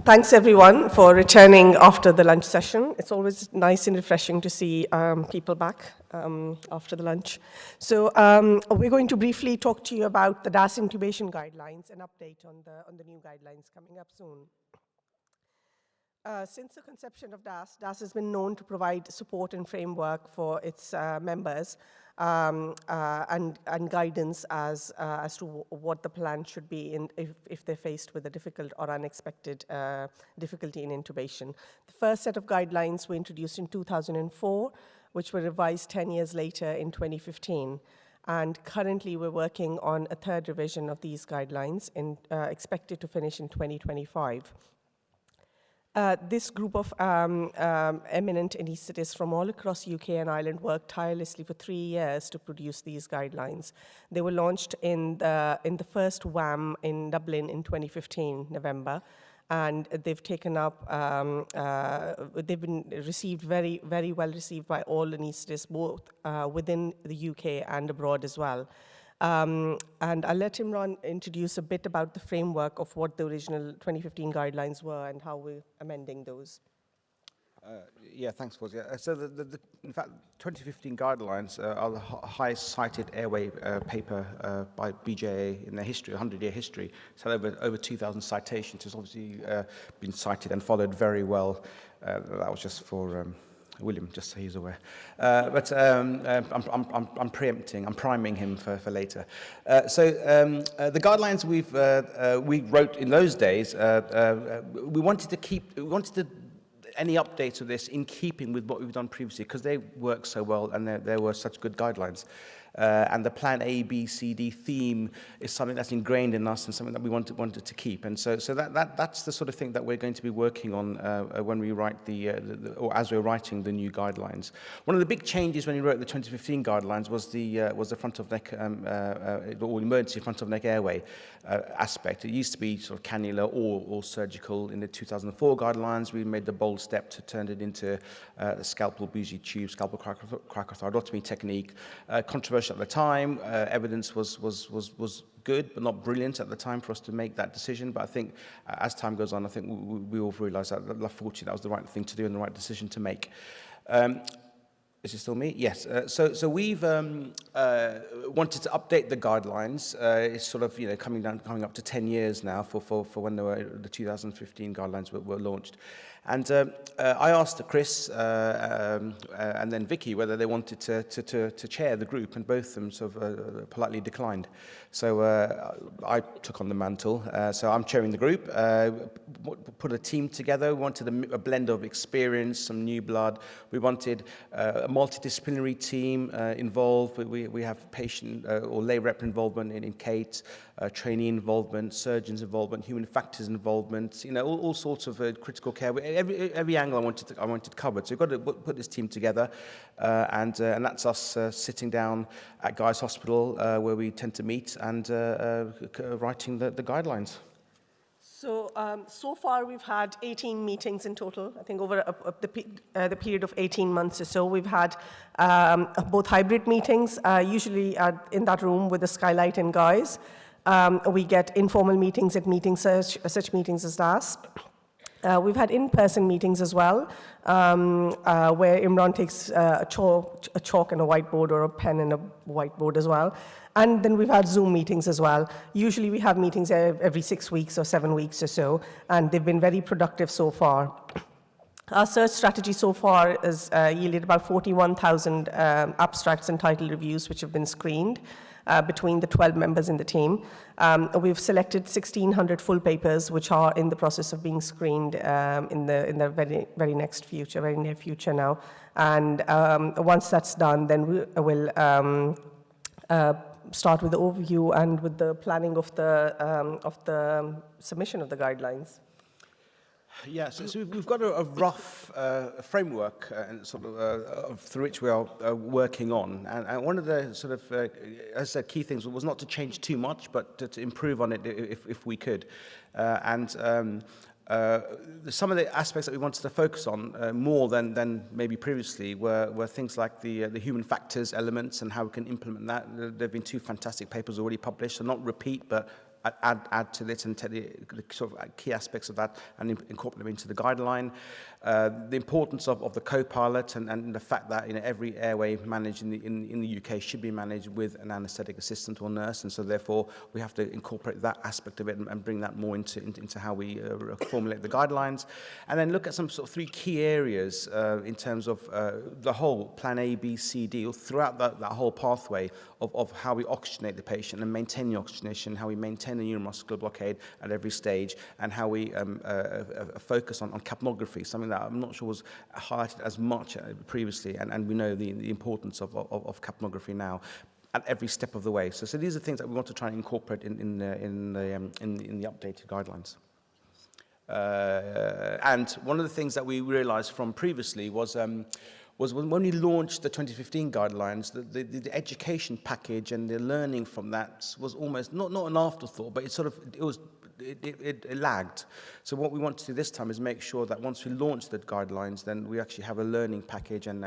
Thanks everyone for returning after the lunch session. It's always nice and refreshing to see people back after the lunch. So we're going to briefly talk to you about the DAS intubation guidelines and update on the new guidelines coming up soon. Since the conception of DAS has been known to provide support and framework for its members and guidance as to what the plan should be if they're faced with a difficult or unexpected difficulty in intubation. The first set of guidelines were introduced in 2004, which were revised 10 years later in 2015. And currently, we're working on a third revision of these guidelines, expected to finish in 2025. This group of eminent anaesthetists from all across UK and Ireland worked tirelessly for 3 years to produce these guidelines. They were launched in the first WAM in Dublin in 2015, November, and they've taken up, they've been received very, very well received by all anaesthetists, both within the UK and abroad as well. And I'll let Imran introduce a bit about the framework of what the original 2015 guidelines were and how we're amending those. Yeah, thanks, Fawzia. So in fact, 2015 guidelines are the highest cited airway paper by BJA in their history, 100-year history. It's had over 2,000 citations. It's obviously been cited and followed very well. That was just for William, just so he's aware. But I'm preempting, I'm priming him for later. The guidelines we wrote in those days, we wanted to any updates of this in keeping with what we've done previously, because they work so well and there were such good guidelines. And the plan A, B, C, D theme is something that's ingrained in us and something that we wanted to keep. And so that's the sort of thing that we're going to be working on when we write or as we're writing the new guidelines. One of the big changes when we wrote the 2015 guidelines was the front of neck or emergency front of neck airway aspect. It used to be sort of cannula or surgical. In the 2004 guidelines, we made the bold step to turn it into the scalpel bougie tube, scalpel cricothyroidotomy technique. Controversial at the time, evidence was good, but not brilliant at the time for us to make that decision. But I think as time goes on, I think we all realise that, fortunately, that was the right thing to do and the right decision to make. Is it still me? Yes. So we've wanted to update the guidelines. It's sort of coming up to 10 years now for when the 2015 guidelines were launched. And I asked Chris and then Vicky whether they wanted to chair the group, and both of them sort of politely declined. So I took on the mantle. So I'm chairing the group, put a team together. We wanted a blend of experience, some new blood. We wanted a multidisciplinary team involved. We have patient or lay rep involvement in Kate, trainee involvement, surgeons involvement, human factors involvement, all sorts of critical care. Every angle I wanted covered. So we've got to put this team together, and that's us sitting down at Guy's Hospital, where we tend to meet, and writing the guidelines. So, so far we've had 18 meetings in total. I think over the period of 18 months or so, we've had both hybrid meetings, usually in that room with the skylight and Guys. We get informal meetings at such meetings as DAS. We've had in-person meetings as well, where Imran takes a chalk and a whiteboard, or a pen and a whiteboard as well. And then we've had Zoom meetings as well. Usually we have meetings every 6 weeks or 7 weeks or so, and they've been very productive so far. Our search strategy so far has yielded about 41,000 abstracts and title reviews which have been screened between the 12 members in the team. We've selected 1,600 full papers which are in the process of being screened in the very near future now. And once that's done, then we'll start with the overview and with the planning of the submission of the guidelines. Yeah, so we've got a rough framework through which we are working on, and one of the sort of, as I said, key things was not to change too much, but to improve on it if we could. Some of the aspects that we wanted to focus on more than maybe previously were things like the human factors elements and how we can implement that. There have been 2 fantastic papers already published, so not repeat, but add to this and take the sort of key aspects of that and incorporate them into the guideline. The importance of the co-pilot and the fact that every airway managed in the UK should be managed with an anaesthetic assistant or nurse, and so therefore we have to incorporate that aspect of it and bring that more into how we formulate the guidelines, and then look at some sort of 3 key areas in terms of the whole plan A, B, C, D, or throughout that whole pathway of how we oxygenate the patient and maintain the oxygenation, how we maintain the neuromuscular blockade at every stage, and how we focus on capnography, something that I'm not sure was highlighted as much previously, and we know the importance of capnography now at every step of the way. So these are things that we want to try and incorporate in the updated guidelines. And one of the things that we realized from previously was when we launched the 2015 guidelines, the education package and the learning from that was almost not an afterthought, but it lagged. So what we want to do this time is make sure that once we launch the guidelines, then we actually have a learning package and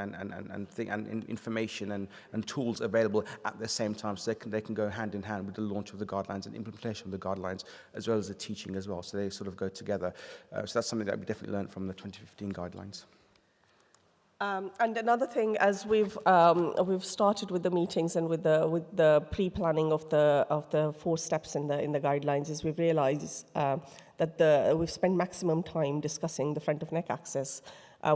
information and tools available at the same time, so they can go hand in hand with the launch of the guidelines and implementation of the guidelines, as well as the teaching as well. So they sort of go together. So that's something that we definitely learned from the 2015 guidelines. And another thing, as we've started with the meetings and with the pre-planning of the 4 steps in the guidelines, is we've realised that we've spent maximum time discussing the front of neck access,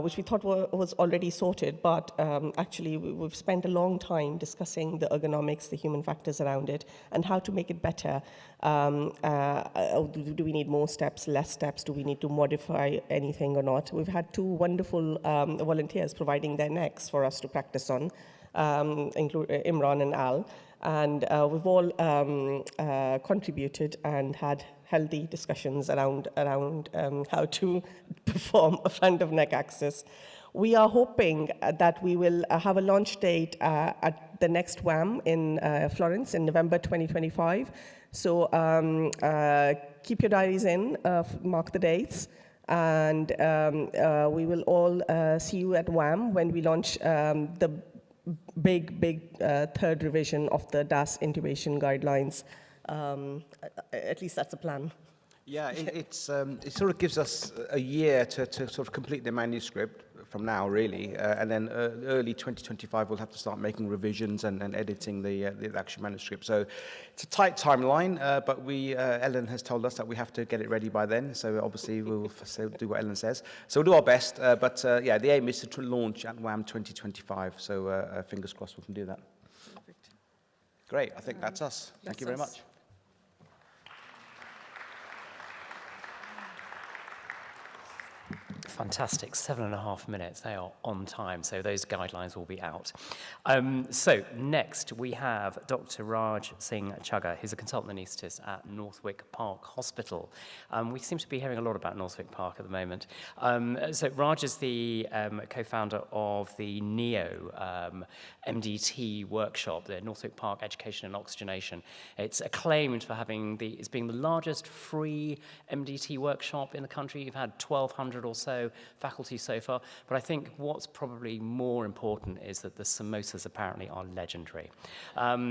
which we thought was already sorted, but actually we've spent a long time discussing the ergonomics, the human factors around it, and how to make it better. Do we need more steps, less steps? Do we need to modify anything or not? We've had 2 wonderful volunteers providing their necks for us to practice on, including Imran and Al. And we've all contributed and had healthy discussions around how to perform a front of neck access. We are hoping that we will have a launch date at the next WAM in Florence in November 2025. So keep your diaries in, mark the dates, and we will all see you at WAM when we launch the big third revision of the DAS intubation guidelines. At least that's the plan. Yeah, it sort of gives us a year to sort of complete the manuscript from now, really, and then early 2025 we'll have to start making revisions and editing the actual manuscript. So it's a tight timeline, but Ellen has told us that we have to get it ready by then. So obviously we'll do what Ellen says. So we'll do our best, but yeah, the aim is to launch at WAM 2025. So fingers crossed we can do that. Perfect. Great, I think that's us. Thank you very much. Fantastic, 7.5 minutes. They are on time, so those guidelines will be out. So next we have Dr. Raj Singh Chugga, who's a consultant anaesthetist at Northwick Park Hospital. We seem to be hearing a lot about Northwick Park at the moment. So Raj is the co-founder of the NEO MDT workshop, the Northwick Park Education and Oxygenation. It's acclaimed for it's being the largest free MDT workshop in the country. You've had 1,200 or so faculty so far, but I think what's probably more important is that the samosas apparently are legendary.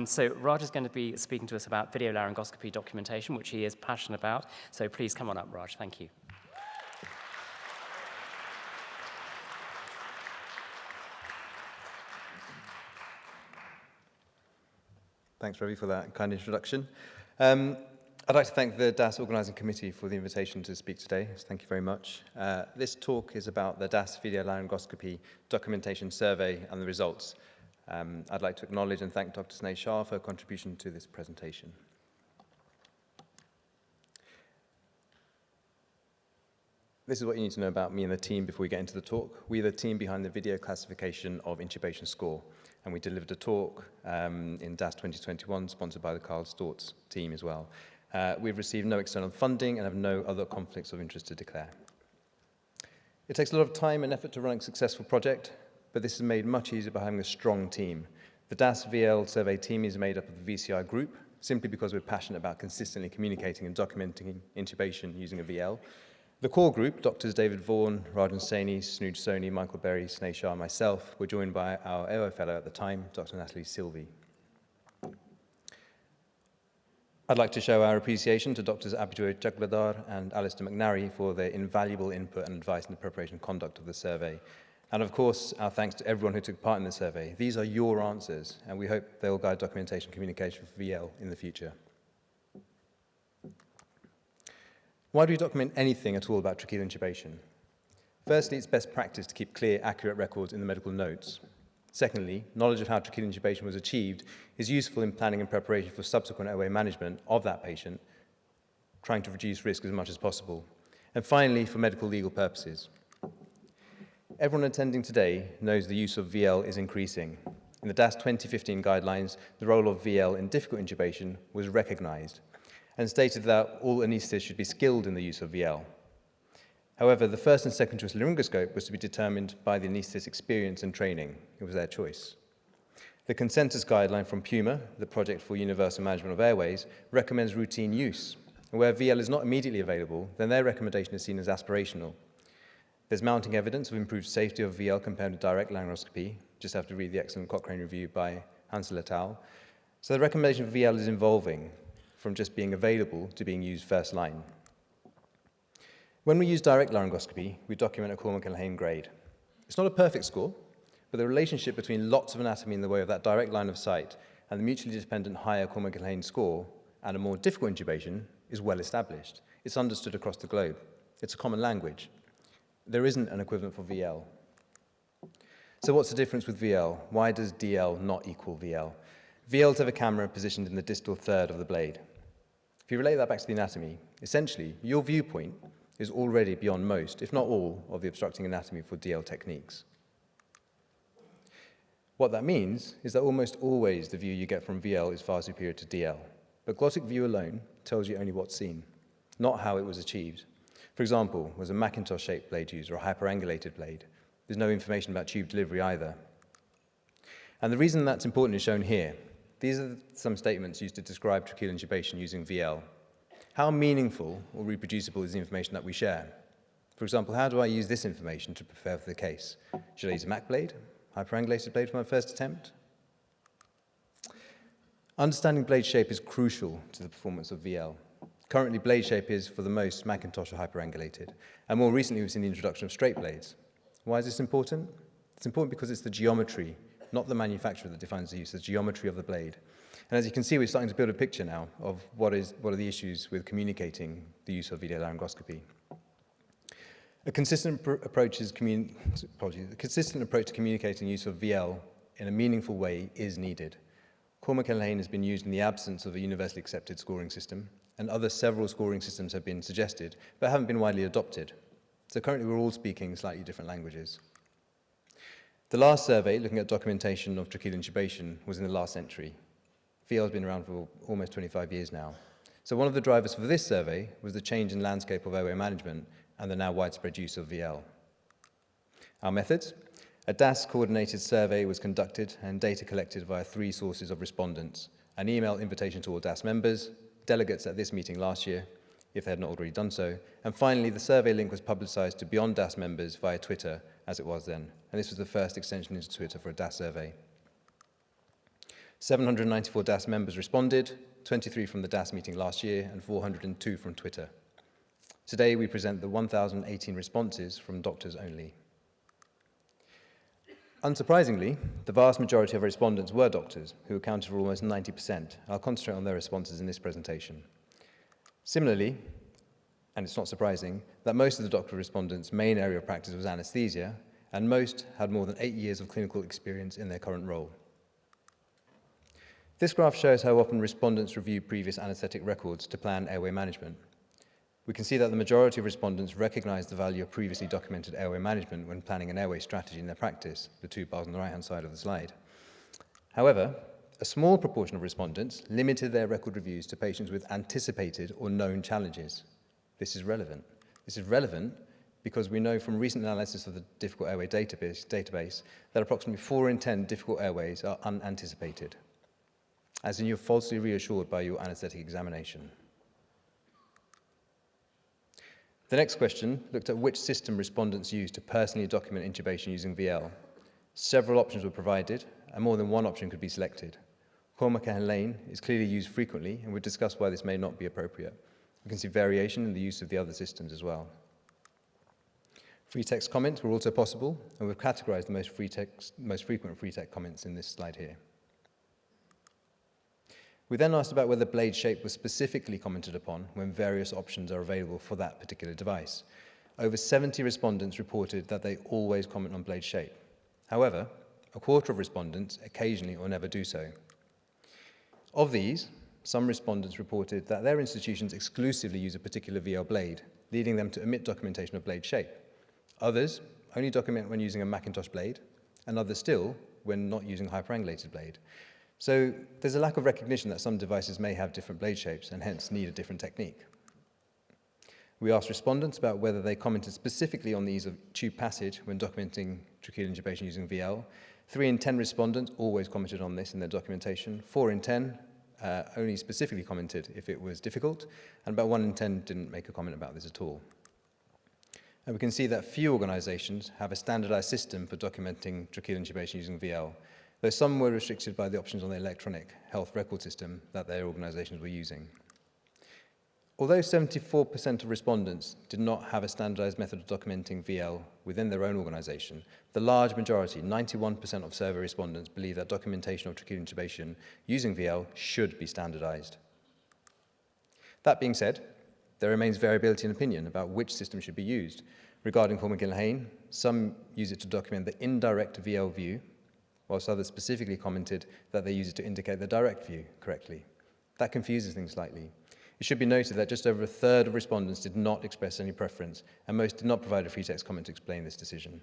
So Raj is going to be speaking to us about video laryngoscopy documentation, which he is passionate about. So please come on up, Raj. Thank you. Thanks, Ravi, for that kind introduction. I'd like to thank the DAS Organising Committee for the invitation to speak today. So thank you very much. This talk is about the DAS Video Laryngoscopy Documentation Survey and the results. I'd like to acknowledge and thank Dr. Sneh Shah for her contribution to this presentation. This is what you need to know about me and the team before we get into the talk. We're the team behind the video classification of intubation score, and we delivered a talk in DAS 2021, sponsored by the Karl Storz team as well. We've received no external funding and have no other conflicts of interest to declare. It takes a lot of time and effort to run a successful project, but this is made much easier by having a strong team. The DAS VL survey team is made up of the VCI group, simply because we're passionate about consistently communicating and documenting intubation using a VL. The core group, Doctors David Vaughan, Rajan Saini, Snooj Soni, Michael Berry, Sneh Shah, and myself, were joined by our AO fellow at the time, Dr. Natalie Sylvie. I'd like to show our appreciation to Drs. Abhijoy Chakladar and Alistair McNary for their invaluable input and advice in the preparation and conduct of the survey. And of course, our thanks to everyone who took part in the survey. These are your answers, and we hope they will guide documentation and communication for VL in the future. Why do we document anything at all about tracheal intubation? Firstly, it's best practice to keep clear, accurate records in the medical notes. Secondly, knowledge of how tracheal intubation was achieved is useful in planning and preparation for subsequent airway management of that patient, trying to reduce risk as much as possible. And finally, for medical legal purposes. Everyone attending today knows the use of VL is increasing. In the DAS 2015 guidelines, the role of VL in difficult intubation was recognized and stated that all anaesthetists should be skilled in the use of VL. However, the first and second choice laryngoscope was to be determined by the anaesthetist's experience and training. It was their choice. The consensus guideline from PUMA, the Project for Universal Management of Airways, recommends routine use. And where VL is not immediately available, then their recommendation is seen as aspirational. There's mounting evidence of improved safety of VL compared to direct laryngoscopy. Just have to read the excellent Cochrane review by Hansel et al. So the recommendation for VL is evolving from just being available to being used first line. When we use direct laryngoscopy, we document a Cormack and Lane grade. It's not a perfect score, but the relationship between lots of anatomy in the way of that direct line of sight and the mutually dependent higher Cormack and Lane score and a more difficult intubation is well established. It's understood across the globe. It's a common language. There isn't an equivalent for VL. So what's the difference with VL? Why does DL not equal VL? VLs have a camera positioned in the distal third of the blade. If you relate that back to the anatomy, essentially, your viewpoint is already beyond most, if not all, of the obstructing anatomy for DL techniques. What that means is that almost always the view you get from VL is far superior to DL. But glottic view alone tells you only what's seen, not how it was achieved. For example, was a Macintosh-shaped blade used or a hyperangulated blade? There's no information about tube delivery either. And the reason that's important is shown here. These are some statements used to describe tracheal intubation using VL. How meaningful or reproducible is the information that we share? For example, how do I use this information to prepare for the case? Should I use a Mac blade, hyperangulated blade for my first attempt? Understanding blade shape is crucial to the performance of VL. Currently, blade shape is, for the most, Macintosh or hyperangulated. And more recently, we've seen the introduction of straight blades. Why is this important? It's important because it's the geometry, not the manufacturer, that defines the use, the geometry of the blade. And as you can see, we're starting to build a picture now of what are the issues with communicating the use of video laryngoscopy. A consistent approach to communicating use of VL in a meaningful way is needed. Cormack and Lane has been used in the absence of a universally accepted scoring system, and several scoring systems have been suggested, but haven't been widely adopted. So currently we're all speaking slightly different languages. The last survey, looking at documentation of tracheal intubation, was in the last century. VL has been around for almost 25 years now. So one of the drivers for this survey was the change in landscape of airway management and the now widespread use of VL. Our methods: a DAS-coordinated survey was conducted and data collected via 3 sources of respondents: an email invitation to all DAS members, delegates at this meeting last year, if they had not already done so, and finally, the survey link was publicized to beyond DAS members via Twitter, as it was then, and this was the first extension into Twitter for a DAS survey. 794 DAS members responded, 23 from the DAS meeting last year, and 402 from Twitter. Today, we present the 1,018 responses from doctors only. Unsurprisingly, the vast majority of our respondents were doctors, who accounted for almost 90%. I'll concentrate on their responses in this presentation. Similarly, and it's not surprising, that most of the doctor respondents' main area of practice was anesthesia, and most had more than 8 years of clinical experience in their current role. This graph shows how often respondents review previous anesthetic records to plan airway management. We can see that the majority of respondents recognize the value of previously documented airway management when planning an airway strategy in their practice, the 2 bars on the right-hand side of the slide. However, a small proportion of respondents limited their record reviews to patients with anticipated or known challenges. This is relevant. This is relevant because we know from recent analysis of the difficult airway database that approximately 4 in 10 difficult airways are unanticipated, as in you're falsely reassured by your anesthetic examination. The next question looked at which system respondents used to personally document intubation using VL. Several options were provided, and more than one option could be selected. Cormac and Lane is clearly used frequently, and we've discussed why this may not be appropriate. We can see variation in the use of the other systems as well. Free text comments were also possible, and we've categorized the most frequent free text comments in this slide here. We then asked about whether blade shape was specifically commented upon when various options are available for that particular device. Over 70 respondents reported that they always comment on blade shape. However, a quarter of respondents occasionally or never do so. Of these, some respondents reported that their institutions exclusively use a particular VL blade, leading them to omit documentation of blade shape. Others only document when using a Macintosh blade, and others still when not using a hyperangulated blade. So there's a lack of recognition that some devices may have different blade shapes and hence need a different technique. We asked respondents about whether they commented specifically on the ease of tube passage when documenting tracheal intubation using VL. 3 in 10 respondents always commented on this in their documentation. 4 in 10 only specifically commented if it was difficult, and about 1 in 10 didn't make a comment about this at all. And we can see that few organizations have a standardized system for documenting tracheal intubation using VL, though some were restricted by the options on the electronic health record system that their organizations were using. Although 74% of respondents did not have a standardized method of documenting VL within their own organization, the large majority, 91% of survey respondents, believe that documentation of tracheal intubation using VL should be standardized. That being said, there remains variability in opinion about which system should be used. Regarding Cormac and Lane, some use it to document the indirect VL view, whilst others specifically commented that they use it to indicate the direct view correctly. That confuses things slightly. It should be noted that just over a third of respondents did not express any preference, and most did not provide a free text comment to explain this decision.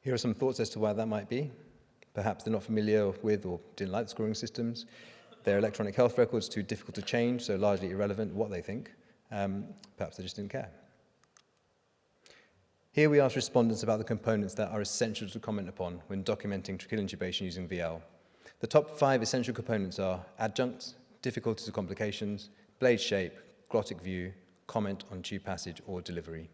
Here are some thoughts as to why that might be. Perhaps they're not familiar with or didn't like the scoring systems. Their electronic health records too difficult to change, so largely irrelevant what they think. Perhaps they just didn't care. Here we asked respondents about the components that are essential to comment upon when documenting tracheal intubation using VL. The top 5 essential components are adjuncts, difficulties or complications, blade shape, glottic view, comment on tube passage or delivery.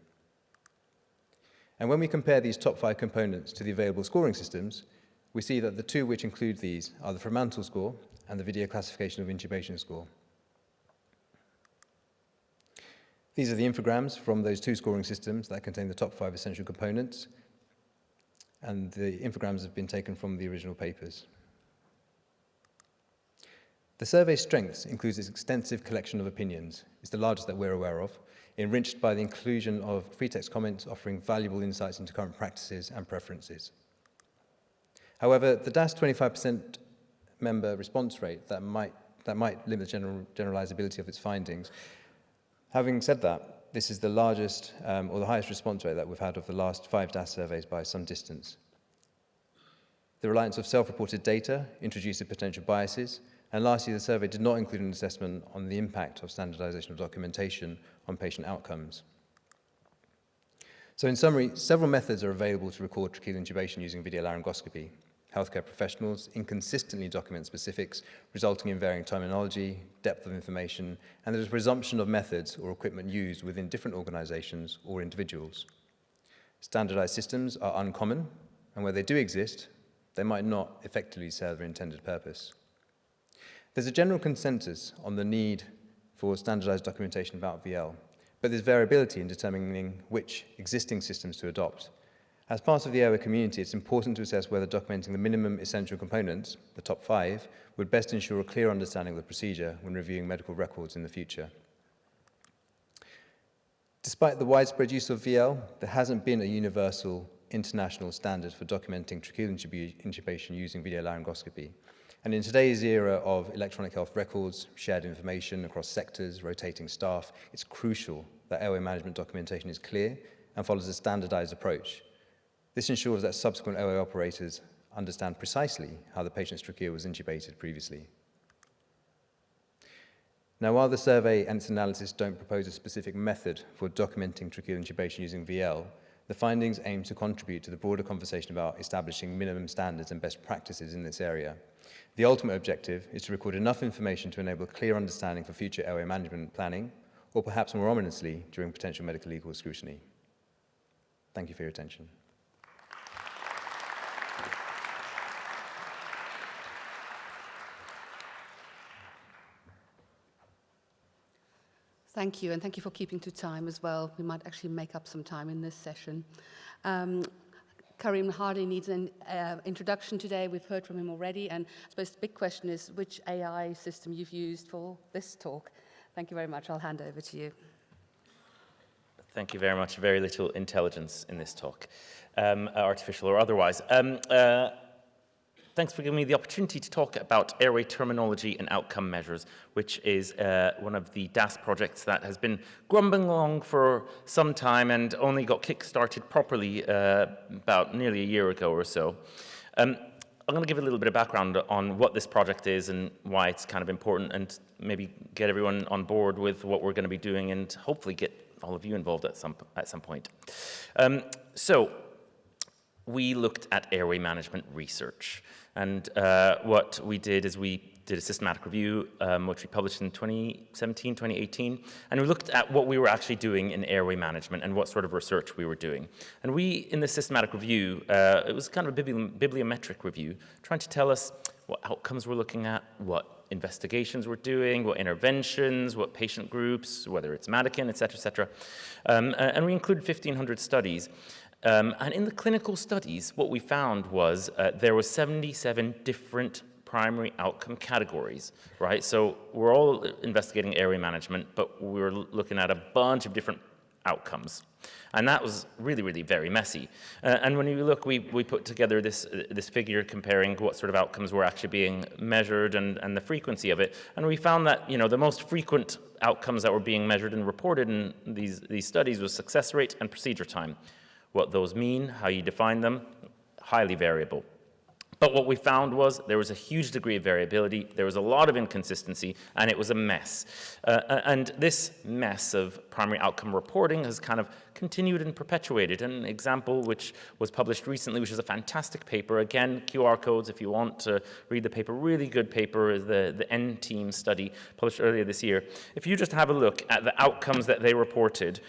And when we compare these top 5 components to the available scoring systems, we see that the 2 which include these are the Fremantle score and the video classification of intubation score. These are the infograms from those 2 scoring systems that contain the top 5 essential components, and the infograms have been taken from the original papers. The survey's strengths includes its extensive collection of opinions. It's the largest that we're aware of, enriched by the inclusion of free text comments offering valuable insights into current practices and preferences. However, the DAS 25% member response rate that might limit the generalizability of its findings. Having said that, this is the largest or the highest response rate that we've had of the last 5 DAS surveys by some distance. The reliance of self-reported data introduces potential biases, and lastly, the survey did not include an assessment on the impact of standardization of documentation on patient outcomes. So in summary, several methods are available to record tracheal intubation using video laryngoscopy. Healthcare professionals inconsistently document specifics, resulting in varying terminology, depth of information, and there's a presumption of methods or equipment used within different organizations or individuals. Standardized systems are uncommon, and where they do exist, they might not effectively serve their intended purpose. There's a general consensus on the need for standardized documentation about VL, but there's variability in determining which existing systems to adopt. As part of the airway community, it's important to assess whether documenting the minimum essential components, the top 5, would best ensure a clear understanding of the procedure when reviewing medical records in the future. Despite the widespread use of VL, there hasn't been a universal international standard for documenting tracheal intubation using video laryngoscopy. And in today's era of electronic health records, shared information across sectors, rotating staff, it's crucial that airway management documentation is clear and follows a standardized approach. This ensures that subsequent airway operators understand precisely how the patient's trachea was intubated previously. Now, while the survey and its analysis don't propose a specific method for documenting tracheal intubation using VL, the findings aim to contribute to the broader conversation about establishing minimum standards and best practices in this area. The ultimate objective is to record enough information to enable clear understanding for future airway management planning, or perhaps more ominously, during potential medical legal scrutiny. Thank you for your attention. Thank you, and thank you for keeping to time as well. We might actually make up some time in this session. Karim hardly needs an introduction today. We've heard from him already, and I suppose the big question is which AI system you've used for this talk. Thank you very much. I'll hand over to you. Thank you very much. Very little intelligence in this talk, artificial or otherwise. Thanks for giving me the opportunity to talk about airway terminology and outcome measures, which is one of the DAS projects that has been grumbling along for some time and only got kick-started properly about nearly a year ago or so. I'm going to give a little bit of background on what this project is and why it's kind of important, and maybe get everyone on board with what we're going to be doing, and hopefully get all of you involved at some point. So we looked at airway management research. And what we did is we did a systematic review, which we published in 2017, 2018. And we looked at what we were actually doing in airway management and what sort of research we were doing. And we, in the systematic review, it was kind of a bibliometric review, trying to tell us what outcomes we're looking at, what investigations we're doing, what interventions, what patient groups, whether it's Madigan, et cetera, and we included 1,500 studies. And in the clinical studies, what we found was there were 77 different primary outcome categories, right? So we're all investigating airway management, but we're looking at a bunch of different outcomes. And that was really, really very messy. And when you look, we put together this figure comparing what sort of outcomes were actually being measured and the frequency of it. And we found that, the most frequent outcomes that were being measured and reported in these studies was success rate and procedure time. What those mean, how you define them, highly variable. But what we found was there was a huge degree of variability, there was a lot of inconsistency, and it was a mess. And this mess of primary outcome reporting has kind of continued and perpetuated. An example which was published recently, which is a fantastic paper, again, QR codes if you want to read the paper, really good paper, is the N-Team study published earlier this year. If you just have a look at the outcomes that they reported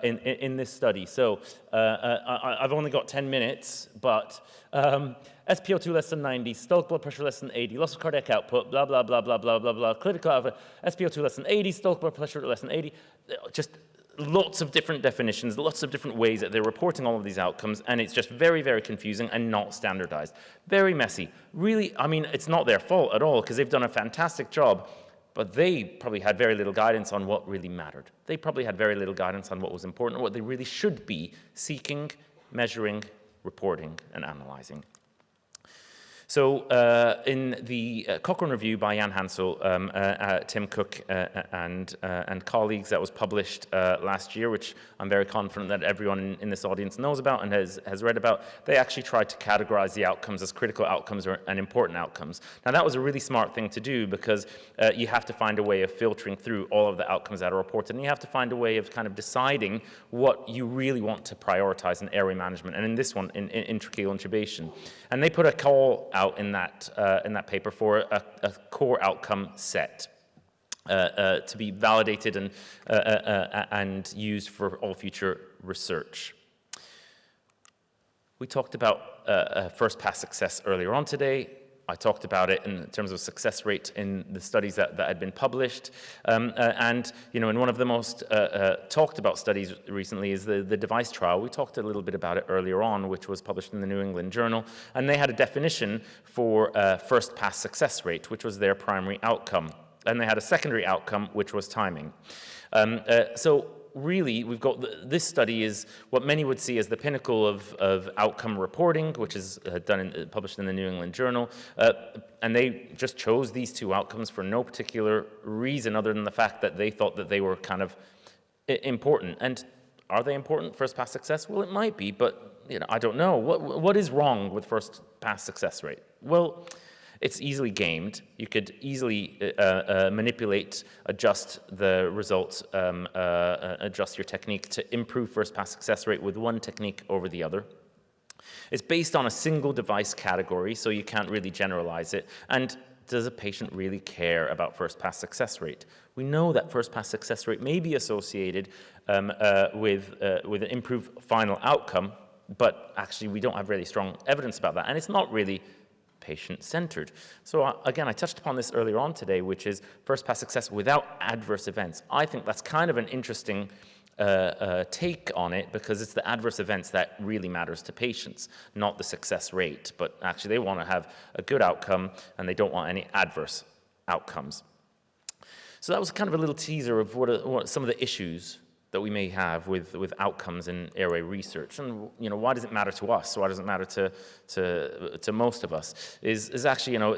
in this study. So I've only got 10 minutes, but SpO2 less than 90, systolic blood pressure less than 80, loss of cardiac output, blah, blah, blah, blah, blah, blah, blah, critical SpO2 less than 80, systolic blood pressure less than 80, just lots of different definitions, lots of different ways that they're reporting all of these outcomes, and it's just very, very confusing and not standardized. Very messy. Really, I mean, it's not their fault at all, because they've done a fantastic job, but they probably had very little guidance on what really mattered. They probably had very little guidance on what was important, what they really should be seeking, measuring, reporting, and analyzing. So in the Cochrane review by Jan Hansel, Tim Cook and colleagues that was published last year, which I'm very confident that everyone in this audience knows about and has read about, they actually tried to categorize the outcomes as critical outcomes and important outcomes. Now that was a really smart thing to do because you have to find a way of filtering through all of the outcomes that are reported, and you have to find a way of kind of deciding what you really want to prioritize in airway management, and in this one, in intratracheal intubation. And they put a call out in that paper for a core outcome set to be validated and used for all future research. We talked about first pass success earlier on today. I talked about it in terms of success rate in the studies that had been published. And, in one of the most talked about studies recently is the device trial. We talked a little bit about it earlier on, which was published in the New England Journal. And they had a definition for first pass success rate, which was their primary outcome. And they had a secondary outcome, which was timing. So really, we've got this study is what many would see as the pinnacle of outcome reporting, which is published in the New England Journal. And they just chose these two outcomes for no particular reason other than the fact that they thought that they were kind of important. And are they important, first pass success? Well, it might be, but I don't know. What is wrong with first pass success rate? Well, it's easily gamed. You could easily manipulate, adjust the results, adjust your technique to improve first pass success rate with one technique over the other. It's based on a single device category, so you can't really generalize it. And does a patient really care about first pass success rate? We know that first pass success rate may be associated with an improved final outcome, but actually we don't have really strong evidence about that. And it's not really patient-centered. So again, I touched upon this earlier on today, which is first-pass success without adverse events. I think that's kind of an interesting take on it, because it's the adverse events that really matters to patients, not the success rate. But actually, they want to have a good outcome, and they don't want any adverse outcomes. So that was kind of a little teaser of what some of the issues that we may have with outcomes in airway research. And, you know, why does it matter to us? Why does it matter to most of us? Is actually, you know,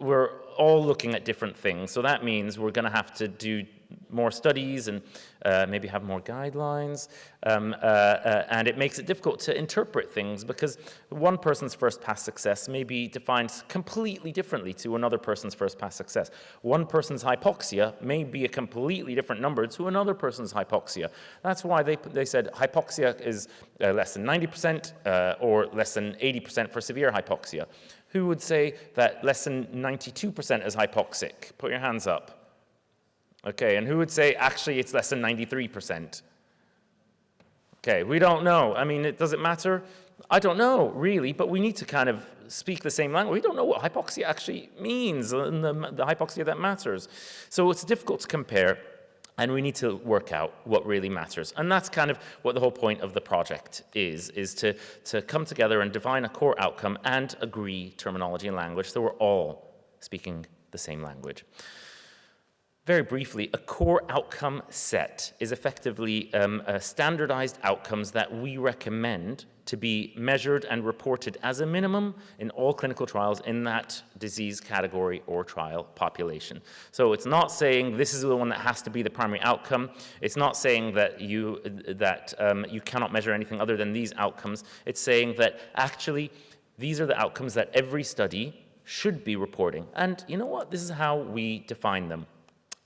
we're all looking at different things. So that means we're going to have to do more studies and maybe have more guidelines. And it makes it difficult to interpret things, because one person's first pass success may be defined completely differently to another person's first pass success. One person's hypoxia may be a completely different number to another person's hypoxia. That's why they said hypoxia is less than 90% or less than 80% for severe hypoxia. Who would say that less than 92% is hypoxic? Put your hands up. Okay, and who would say actually it's less than 93%? Okay, we don't know. I mean, does it matter? I don't know, really, but we need to kind of speak the same language. We don't know what hypoxia actually means, and the hypoxia that matters. So it's difficult to compare, and we need to work out what really matters. And that's kind of what the whole point of the project is to come together and define a core outcome and agree terminology and language so we're all speaking the same language. Very briefly, a core outcome set is effectively standardized outcomes that we recommend to be measured and reported as a minimum in all clinical trials in that disease category or trial population. So it's not saying this is the one that has to be the primary outcome. It's not saying that you cannot measure anything other than these outcomes. It's saying that actually these are the outcomes that every study should be reporting. And you know what? This is how we define them.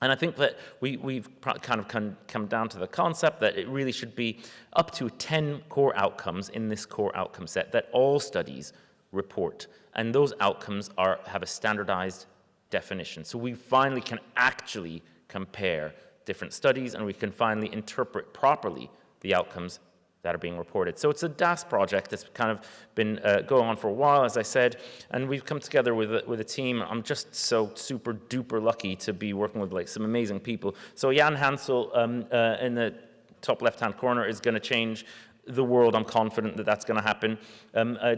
And I think that we've kind of come down to the concept that it really should be up to 10 core outcomes in this core outcome set that all studies report. And those outcomes have a standardized definition. So we finally can actually compare different studies, and we can finally interpret properly the outcomes that are being reported. So it's a DAS project that's kind of been going on for a while, as I said, and we've come together with a team. I'm just so super duper lucky to be working with like some amazing people. So Jan Hansel in the top left-hand corner is going to change the world. I'm confident that that's going to happen.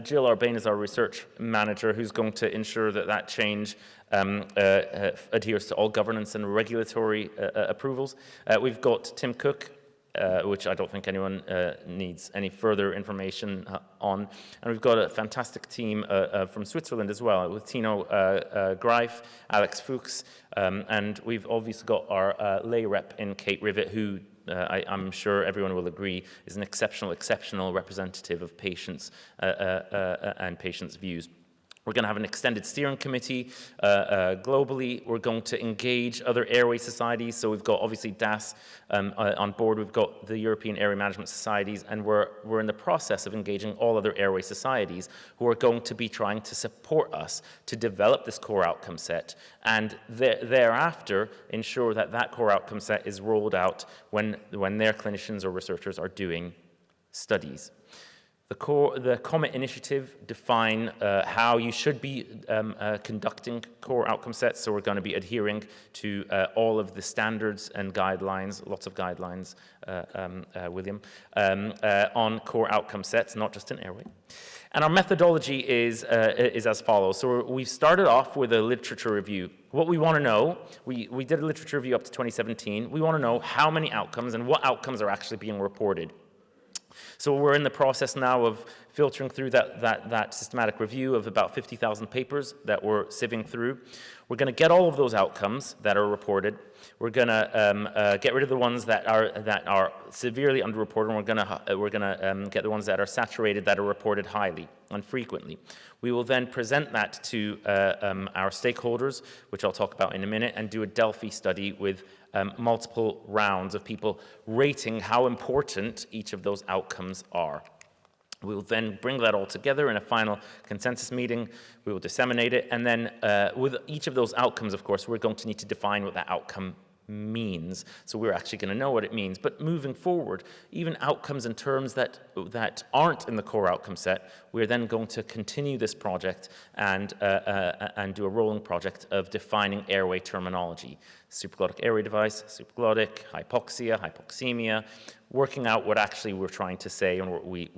Jill Arbane is our research manager, who's going to ensure that that change adheres to all governance and regulatory approvals. We've got Tim Cook, which I don't think anyone needs any further information on. And we've got a fantastic team from Switzerland as well, with Tino Greif, Alex Fuchs, and we've obviously got our lay rep in Kate Rivet, who I'm sure everyone will agree is an exceptional representative of patients and patients' views. We're going to have an extended steering committee globally. We're going to engage other airway societies. So we've got obviously DAS on board. We've got the European Airway Management Societies, and we're in the process of engaging all other airway societies who are going to be trying to support us to develop this core outcome set, and thereafter ensure that that core outcome set is rolled out when their clinicians or researchers are doing studies. The COMET initiative define how you should be conducting core outcome sets. So we're going to be adhering to all of the standards and guidelines, lots of guidelines, William, on core outcome sets, not just in airway. And our methodology is as follows. So we've started off with a literature review. What we want to know, we did a literature review up to 2017. We want to know how many outcomes and what outcomes are actually being reported. So we're in the process now of filtering through that systematic review of about 50,000 papers that we're sieving through. We're going to get all of those outcomes that are reported. We're going to get rid of the ones that are severely underreported, and we're going to get the ones that are saturated, that are reported highly and frequently. We will then present that to our stakeholders, which I'll talk about in a minute, and do a Delphi study with multiple rounds of people rating how important each of those outcomes are. We will then bring that all together in a final consensus meeting. We will disseminate it, and then with each of those outcomes, of course, we're going to need to define what that outcome means. So we're actually going to know what it means. But moving forward, even outcomes in terms that aren't in the core outcome set, we're then going to continue this project and do a rolling project of defining airway terminology. Supraglottic airway device, supraglottic, hypoxia, hypoxemia, working out what actually we're trying to say and what we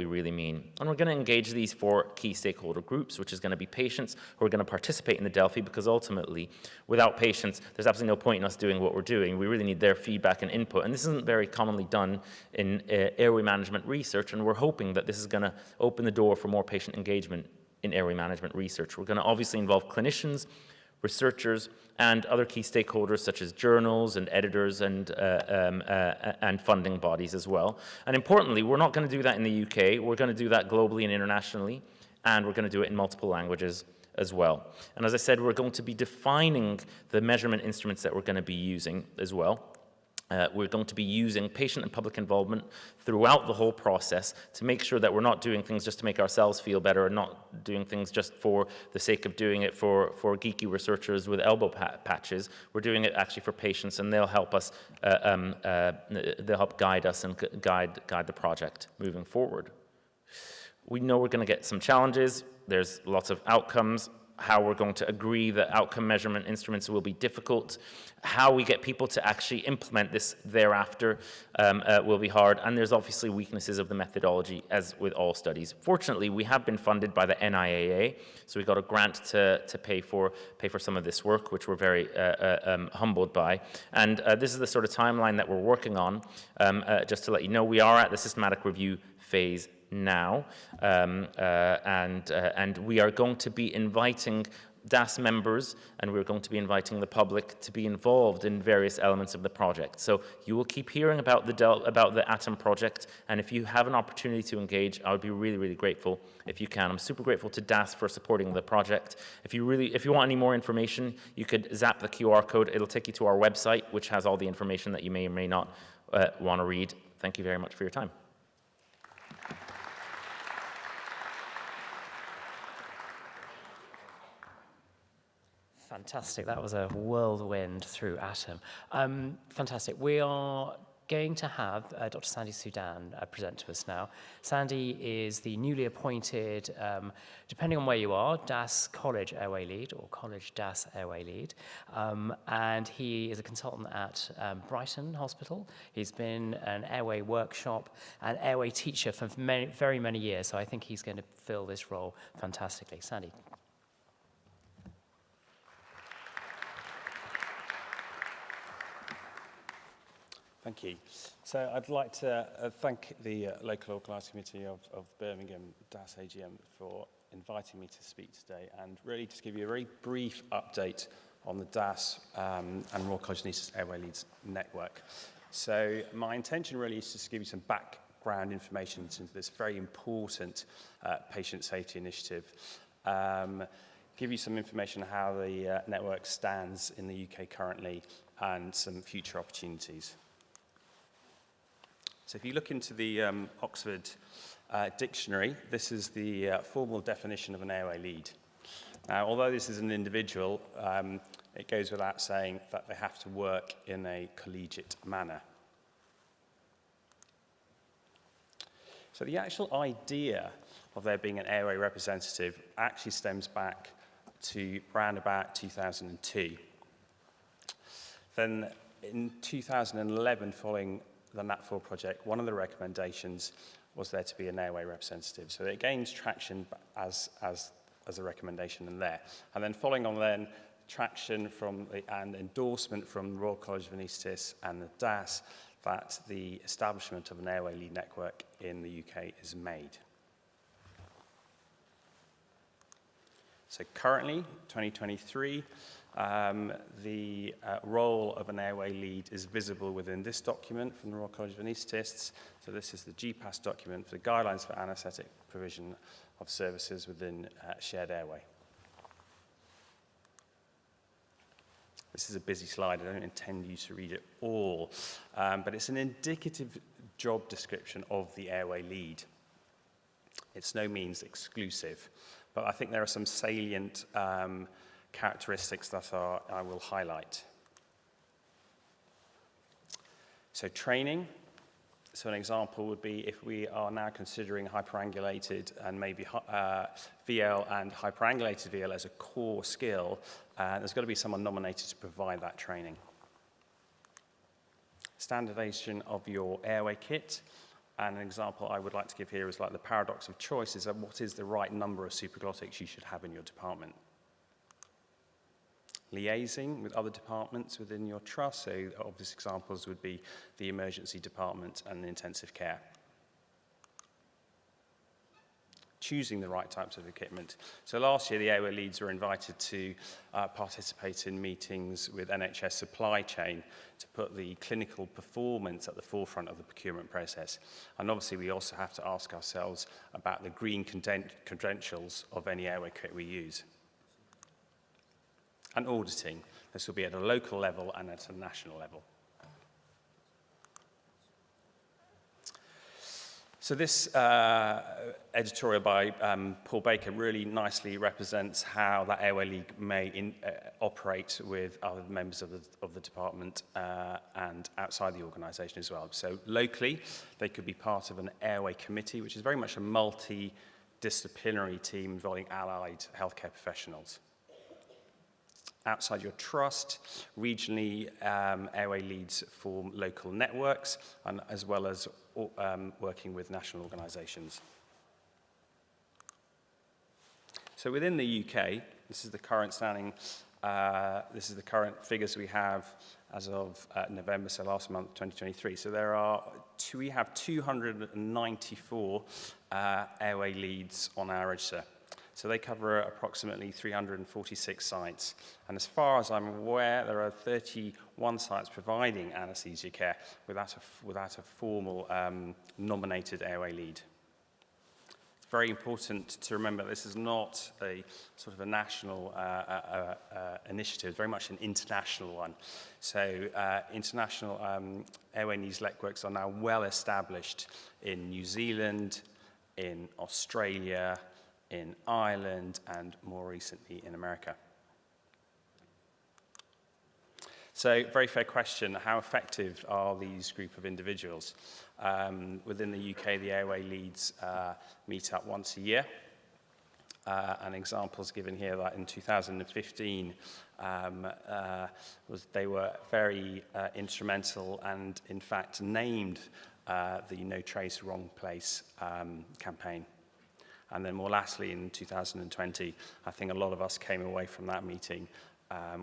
really mean. And we're going to engage these 4 key stakeholder groups, which is going to be patients who are going to participate in the Delphi, because ultimately, without patients, there's absolutely no point in us doing what we're doing. We really need their feedback and input. And this isn't very commonly done in airway management research, and we're hoping that this is going to open the door for more patient engagement in airway management research. We're going to obviously involve clinicians, researchers, and other key stakeholders such as journals and editors and funding bodies as well. And importantly, we're not going to do that in the UK. We're going to do that globally and internationally, and we're going to do it in multiple languages as well. And as I said, we're going to be defining the measurement instruments that we're going to be using as well. We're going to be using patient and public involvement throughout the whole process to make sure that we're not doing things just to make ourselves feel better and not doing things just for the sake of doing it for geeky researchers with elbow patches. We're doing it actually for patients, and they'll help us, they'll help guide us and guide the project moving forward. We know we're going to get some challenges. There's lots of outcomes. How we're going to agree that outcome measurement instruments will be difficult. How we get people to actually implement this thereafter will be hard. And there's obviously weaknesses of the methodology, as with all studies. Fortunately, we have been funded by the NIAA, so we got a grant to pay for some of this work, which we're very humbled by. And this is the sort of timeline that we're working on. Just to let you know, we are at the systematic review phase now, and we are going to be inviting DAS members, and we're going to be inviting the public to be involved in various elements of the project. So you will keep hearing about the Atom project, and if you have an opportunity to engage, I would be really, really grateful if you can. I'm super grateful to DAS for supporting the project. If you want any more information, you could zap the QR code. It'll take you to our website, which has all the information that you may or may not want to read. Thank you very much for your time. Fantastic. That was a whirlwind through Atom. Fantastic. We are going to have Dr. Sandy Sudan present to us now. Sandy is the newly appointed, depending on where you are, DAS College Airway Lead or College DAS Airway Lead. And he is a consultant at Brighton Hospital. He's been an airway workshop and airway teacher for very many years. So I think he's going to fill this role fantastically. Sandy. Thank you. So I'd like to thank the local organising committee of Birmingham DAS AGM for inviting me to speak today, and really just give you a very brief update on the DAS and Royal College of Anaesthetists Airway Leads network. So my intention really is just to give you some background information into this very important patient safety initiative. Give you some information on how the network stands in the UK currently and some future opportunities. So if you look into the Oxford Dictionary, this is the formal definition of an airway lead. Now, although this is an individual, it goes without saying that they have to work in a collegiate manner. So the actual idea of there being an airway representative actually stems back to around about 2002. Then in 2011, following the NAT4 project, one of the recommendations was there to be an airway representative. So it gains traction as a recommendation in there. And then following on then, traction from and endorsement from the Royal College of Anaesthetists and the DAS that the establishment of an airway lead network in the UK is made. So currently, 2023, the role of an airway lead is visible within this document from the Royal College of Anaesthetists. So this is the GPAS document for the guidelines for anaesthetic provision of services within shared airway. This is a busy slide. I don't intend you to read it all, but it's an indicative job description of the airway lead. It's no means exclusive, but I think there are some salient characteristics that I will highlight. So training. So an example would be if we are now considering hyperangulated and maybe VL and hyperangulated VL as a core skill, there's got to be someone nominated to provide that training. Standardization of your airway kit. And an example I would like to give here is like the paradox of choice, is that what is the right number of supraglottics you should have in your department. Liaising with other departments within your trust, so obvious examples would be the emergency department and intensive care. Choosing the right types of equipment. So last year, the airway leads were invited to participate in meetings with NHS supply chain to put the clinical performance at the forefront of the procurement process. And obviously, we also have to ask ourselves about the green credentials of any airway kit we use. And auditing. This will be at a local level and at a national level. So this editorial by Paul Baker really nicely represents how that Airway League may operate with other members of the department and outside the organisation as well. So locally, they could be part of an airway committee, which is very much a multidisciplinary team involving allied healthcare professionals. Outside your trust, regionally, airway leads form local networks, and as well as working with national organisations. So within the UK, this is the current standing, this is the current figures we have as of November, so last month, 2023. So we have 294 airway leads on our register. So they cover approximately 346 sites. And as far as I'm aware, there are 31 sites providing anaesthesia care without a formal nominated airway lead. It's very important to remember this is not a sort of a national initiative, very much an international one. So international airway leads networks are now well established in New Zealand, in Australia, in Ireland, and more recently in America. So, very fair question, how effective are these group of individuals? Within the UK, the airway leads meet up once a year. An example is given here that in 2015, they were very instrumental and, in fact, named the No Trace, Wrong Place campaign. And then more lastly, in 2020, I think a lot of us came away from that meeting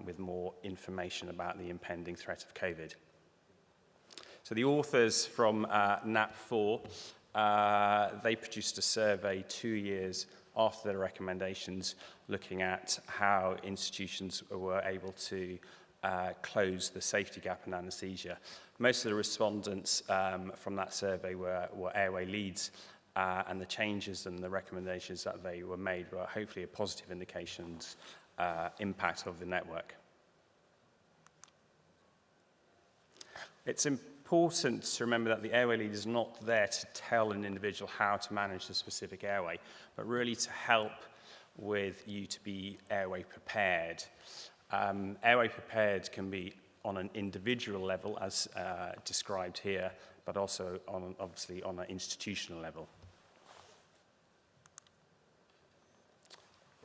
with more information about the impending threat of COVID. So the authors from NAP4, they produced a survey 2 years after their recommendations, looking at how institutions were able to close the safety gap in anaesthesia. Most of the respondents from that survey were airway leads, and the changes and the recommendations that they were made were hopefully a positive indications impact of the network. It's important to remember that the airway lead is not there to tell an individual how to manage the specific airway, but really to help with you to be airway prepared. Airway prepared can be on an individual level, as described here, but also obviously on an institutional level.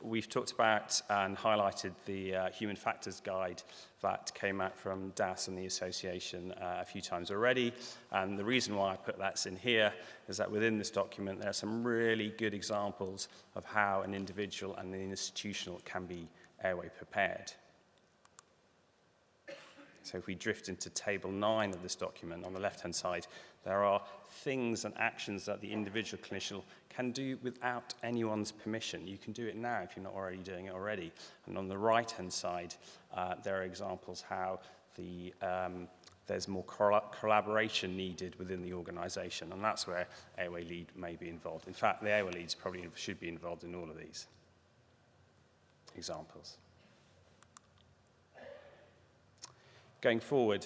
We've talked about and highlighted the human factors guide that came out from DAS and the association a few times already. And the reason why I put that in here is that within this document, there are some really good examples of how an individual and the institutional can be airway prepared. So if we drift into table 9 of this document, on the left-hand side, there are things and actions that the individual clinician can do without anyone's permission. You can do it now if you're not already doing it already. And on the right-hand side, there are examples how there's more collaboration needed within the organisation, and that's where airway lead may be involved. In fact, the airway leads probably should be involved in all of these examples. Going forward,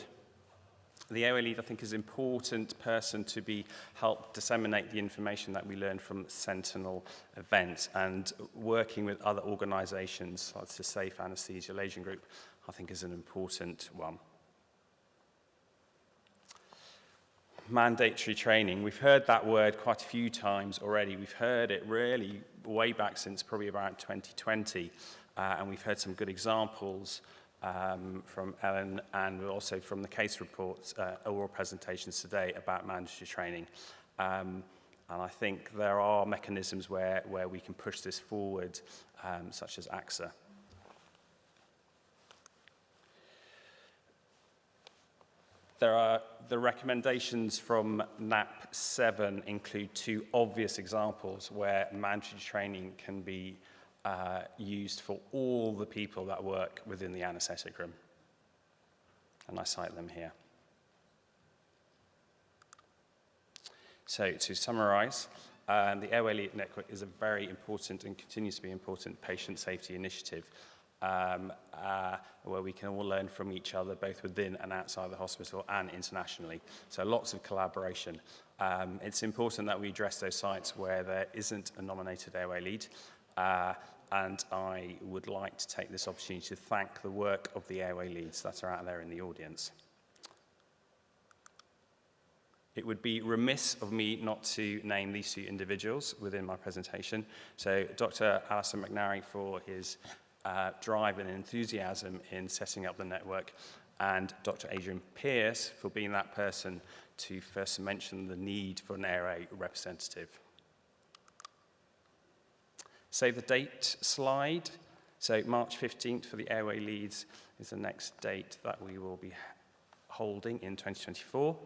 the airway lead, I think, is an important person to help disseminate the information that we learned from Sentinel events, and working with other organisations, like the Safe Anaesthesia Liaison Group, I think is an important one. mandatory training. We've heard that word quite a few times already. We've heard it really way back since probably about 2020, and we've heard some good examples from Ellen and also from the case reports, oral presentations today about mandatory training. And I think there are mechanisms where we can push this forward, such as AXA. The recommendations from NAP 7 include 2 obvious examples where mandatory training can be used for all the people that work within the anaesthetic room. And I cite them here. So to summarise, the Airway Lead Network is a very important and continues to be important patient safety initiative where we can all learn from each other, both within and outside the hospital and internationally. So lots of collaboration. It's important that we address those sites where there isn't a nominated airway lead. And I would like to take this opportunity to thank the work of the airway leads that are out there in the audience. It would be remiss of me not to name these 2 individuals within my presentation. So Dr. Alison McNary for his drive and enthusiasm in setting up the network, and Dr. Adrian Pearce for being that person to first mention the need for an airway representative. Save the date slide. So March 15th for the airway leads is the next date that we will be holding in 2024,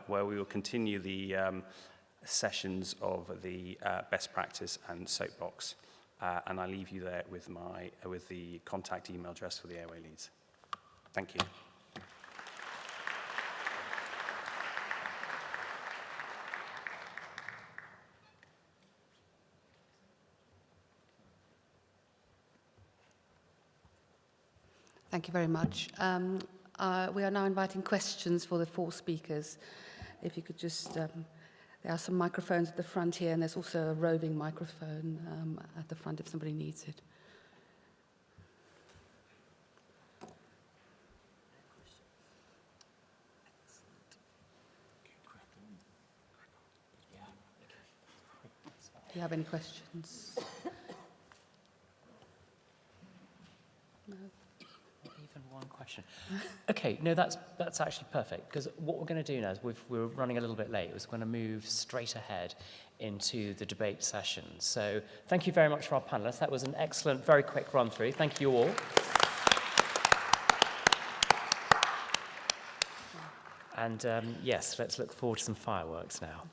where we will continue the sessions of the best practice and soapbox. And I leave you there with the contact email address for the airway leads. Thank you. Thank you very much. We are now inviting questions for the 4 speakers. If you could just, there are some microphones at the front here, and there's also a roving microphone at the front if somebody needs it. Do you have any questions? No. Even one question. Okay, no, that's actually perfect, because what we're going to do now is we're running a little bit late. We're going to move straight ahead into the debate session. So thank you very much for our panelists. That was an excellent, very quick run through. Thank you all. And yes, let's look forward to some fireworks now.